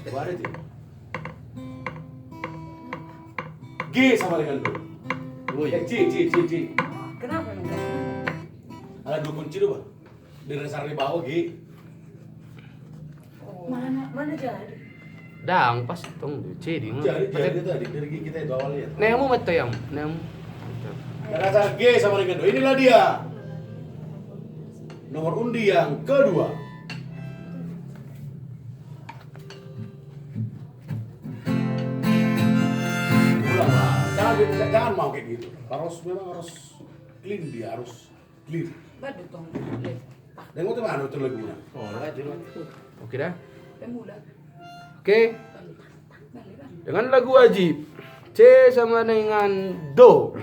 Coba ada tuh. G sama dengan do. C. Kenapa enggak? Ada dua kunci tuh, Bang. Di dasar di bawah G. Oh. Mana jadi? Dang pas tong C di mana? Jadi tadi dari G kita itu awalnya. Nemu mata yang nemu. Dasar G sama dengan do. Inilah dia. Nomor undi yang kedua. Ulang lah. Jangan mau kayak gitu. Memang harus clean, dia harus clear. Badu tong. Dan mau mana itu lagunya? Oh, itu. Oke dah. Pemula. Oke. Balik. Dengan lagu wajib C sama dengan do.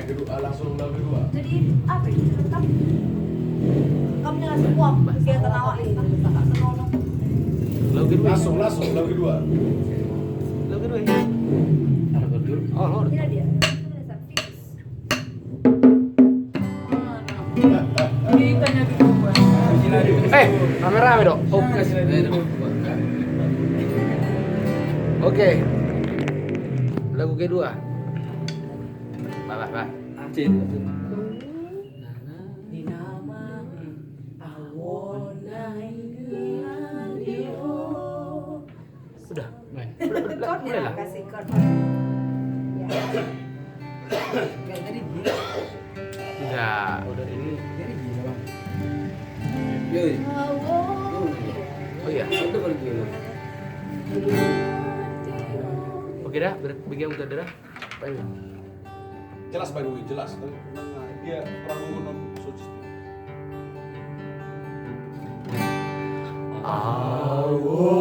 kedua langsung lagu kedua. Jadi apa itu? Kamu jangan semua kegiatan awak ini kakak senonoh. Lagu kedua. Langsung lagu kedua. Lagu kedua. Ada kedua. Oh, Lord. Tidak dia. Fix. Ditanya kedua. Rame-rame dong. Oh, Oke. Lagu kedua. Bah. Di nama Awona Radio. Udah. Chord Boleh ya lah. kasih chord. Ya. Gak dari dia. Enggak. Udah ini. Dari dia bang. Oh iya. Oke dah, begini udah dah. Pengen. Jelas by the way, jelas. Dia Prabowo non sugesti. Oh.